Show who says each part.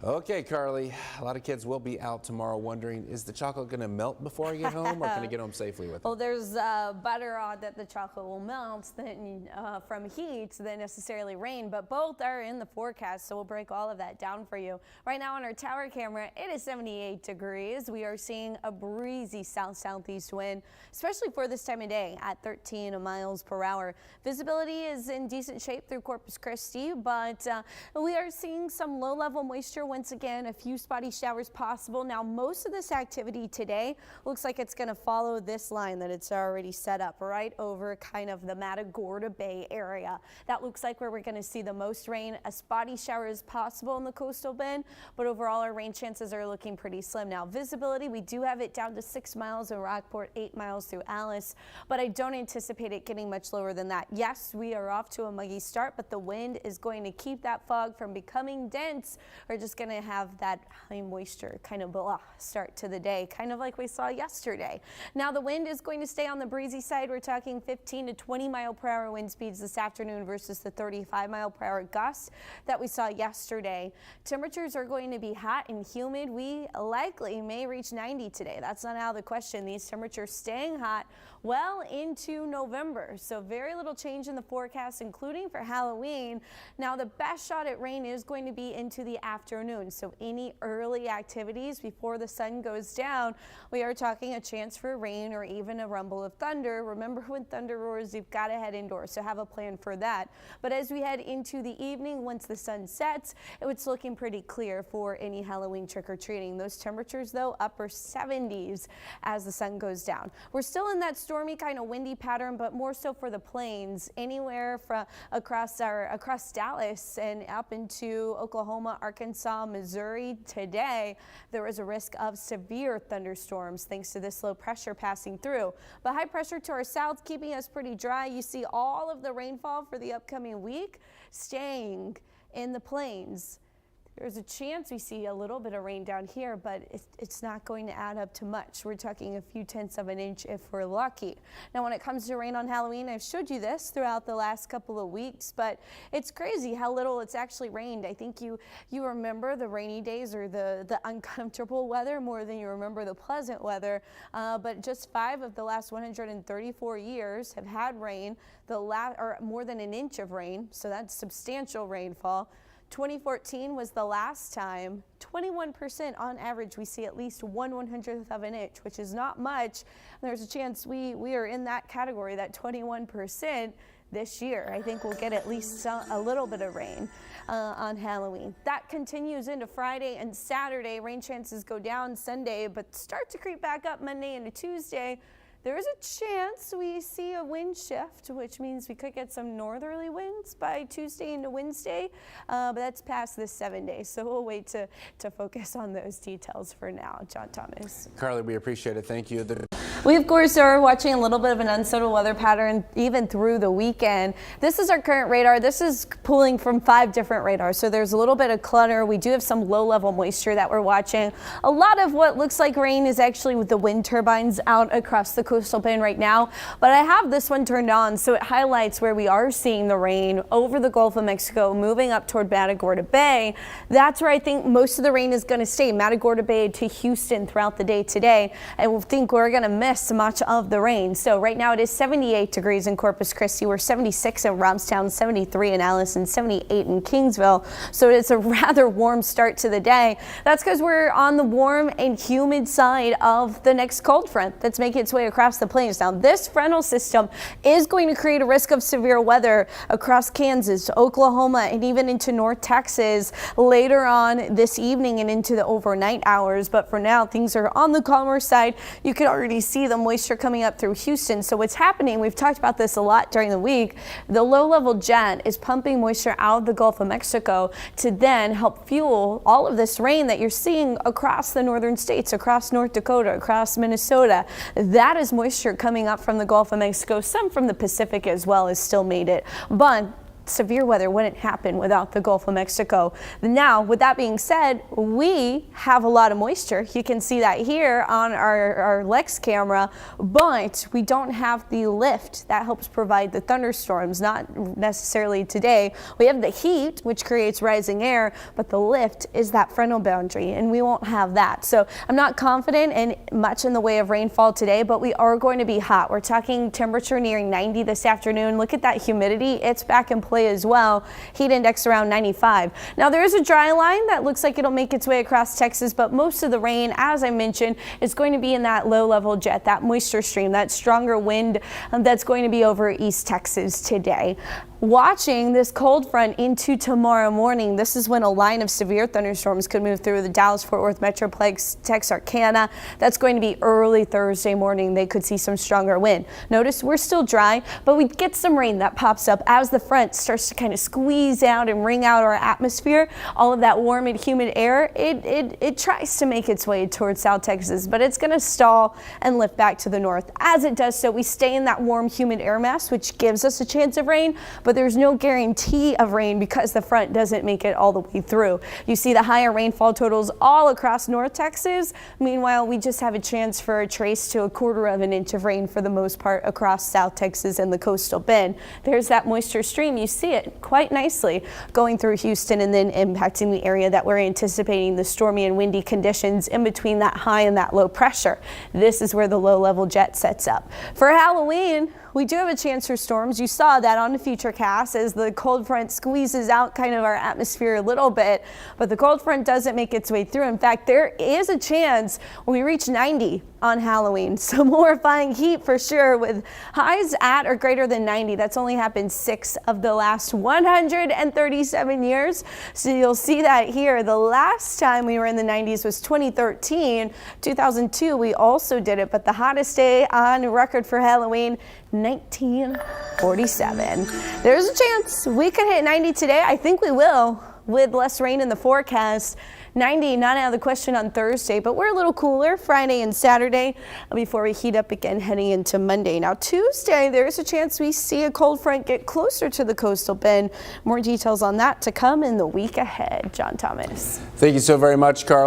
Speaker 1: Okay, Carly, a lot of kids will be out tomorrow wondering, is the chocolate going to melt before I get home, or can I get home safely with it?
Speaker 2: Well, there's better odd that the chocolate will melt than from heat than necessarily rain, but both are in the forecast, so we'll break all of that down for you. Right now on our tower camera, it is 78 degrees. We are seeing a breezy south-southeast wind, especially for this time of day at 13 miles per hour. Visibility is in decent shape through Corpus Christi, but we are seeing some low-level moisture. Once again, a few spotty showers possible. Now, most of this activity today looks like it's going to follow this line that it's already set up right over kind of the Matagorda Bay area. That looks like where we're going to see the most rain. A spotty shower is possible in the coastal bend, but overall our rain chances are looking pretty slim. Now, visibility, we do have it down to 6 miles in Rockport, 8 miles through Alice, but I don't anticipate it getting much lower than that. Yes, we are off to a muggy start, but the wind is going to keep that fog from becoming dense. We're just going to have that high moisture kind of start to the day, kind of like we saw yesterday. Now the wind is going to stay on the breezy side. We're talking 15 to 20 mile per hour wind speeds this afternoon versus the 35 mile per hour gusts that we saw yesterday. Temperatures are going to be hot and humid. We likely may reach 90 today. That's not out of the question. These temperatures staying hot well into November. So very little change in the forecast, including for Halloween. Now the best shot at rain is going to be into the afternoon. So any early activities before the sun goes down, we are talking a chance for rain or even a rumble of thunder. Remember, when thunder roars, you've got to head indoors, so have a plan for that. But as we head into the evening, once the sun sets, it's looking pretty clear for any Halloween trick-or-treating. Those temperatures, though, upper 70s as the sun goes down. We're still in that stormy kind of windy pattern, but more so for the plains, anywhere from across Dallas and up into Oklahoma, Arkansas, Missouri. Today, there is a risk of severe thunderstorms thanks to this low pressure passing through. But high pressure to our south, keeping us pretty dry. You see all of the rainfall for the upcoming week staying in the plains. There's a chance we see a little bit of rain down here, but it's not going to add up to much. We're talking a few tenths of an inch if we're lucky. Now, when it comes to rain on Halloween, I've showed you this throughout the last couple of weeks, but it's crazy how little it's actually rained. I think you remember the rainy days or the uncomfortable weather more than you remember the pleasant weather, but just 5 of the last 134 years have had rain, or more than an inch of rain, so that's substantial rainfall. 2014 was the last time. 21% on average we see at least 1/100th of an inch, which is not much. There's a chance we are in that category, that 21% this year. I think we'll get at least a little bit of rain on Halloween. That continues into Friday and Saturday. Rain chances go down Sunday, but start to creep back up Monday into Tuesday. There is a chance we see a wind shift, which means we could get some northerly winds by Tuesday into Wednesday, but that's past this 7 days, so we'll wait to focus on those details for now. John Thomas.
Speaker 1: Carly, we appreciate it. Thank you.
Speaker 2: We, of course, are watching a little bit of an unsettled weather pattern even through the weekend. This is our current radar. This is pulling from 5 different radars, so there's a little bit of clutter. We do have some low-level moisture that we're watching. A lot of what looks like rain is actually with the wind turbines out across the coastal bend right now, but I have this one turned on, so it highlights where we are seeing the rain over the Gulf of Mexico, moving up toward Matagorda Bay. That's where I think most of the rain is going to stay, Matagorda Bay to Houston throughout the day today. I think we're going to miss much of the rain. So right now it is 78 degrees in Corpus Christi. We're 76 in Robstown, 73 in Alice, and 78 in Kingsville. So it's a rather warm start to the day. That's because we're on the warm and humid side of the next cold front that's making its way across the plains. Now, this frontal system is going to create a risk of severe weather across Kansas, Oklahoma, and even into North Texas later on this evening and into the overnight hours. But for now, things are on the calmer side. You can already see the moisture coming up through Houston. So what's happening, we've talked about this a lot during the week, the low-level jet is pumping moisture out of the Gulf of Mexico to then help fuel all of this rain that you're seeing across the northern states, across North Dakota, across Minnesota. That is moisture coming up from the Gulf of Mexico. Some from the Pacific as well has still made it. But severe weather wouldn't happen without the Gulf of Mexico. Now, with that being said, we have a lot of moisture. You can see that here on our Lex camera, but we don't have the lift that helps provide the thunderstorms, not necessarily today. We have the heat, which creates rising air, but the lift is that frontal boundary, and we won't have that. So I'm not confident in much in the way of rainfall today, but we are going to be hot. We're talking temperature nearing 90 this afternoon. Look at that humidity. It's back in play as well. Heat index around 95. Now there is a dry line that looks like it'll make its way across Texas, but most of the rain, as I mentioned, is going to be in that low level jet, that moisture stream, that stronger wind that's going to be over East Texas today. Watching this cold front into tomorrow morning, this is when a line of severe thunderstorms could move through the Dallas-Fort Worth Metroplex, Texarkana. That's going to be early Thursday morning. They could see some stronger wind. Notice we're still dry, but we get some rain that pops up as the front starts to kind of squeeze out and wring out our atmosphere. All of that warm and humid air, it tries to make its way towards South Texas, but it's going to stall and lift back to the north. As it does so, we stay in that warm, humid air mass, which gives us a chance of rain, but there's no guarantee of rain because the front doesn't make it all the way through. You see the higher rainfall totals all across North Texas. Meanwhile, we just have a chance for a trace to 1/4 of an inch of rain for the most part across South Texas and the coastal bend. There's that moisture stream. You see it quite nicely going through Houston and then impacting the area that we're anticipating the stormy and windy conditions in between that high and that low pressure. This is where the low level jet sets up. For Halloween, we do have a chance for storms. You saw that on the Futurecast as the cold front squeezes out kind of our atmosphere a little bit, but the cold front doesn't make its way through. In fact, there is a chance we reach 90 on Halloween. Some horrifying heat for sure, with highs at or greater than 90. That's only happened 6 of the last 137 years. So you'll see that here. The last time we were in the 90s was 2013. 2002, we also did it, but the hottest day on record for Halloween, 1947. There's a chance we could hit 90 today. I think we will, with less rain in the forecast. 90 not out of the question on Thursday, but we're a little cooler Friday and Saturday before we heat up again heading into Monday. Now Tuesday, there's a chance we see a cold front get closer to the coastal bend. More details on that to come in the week ahead. John Thomas.
Speaker 1: Thank you so very much, Carla.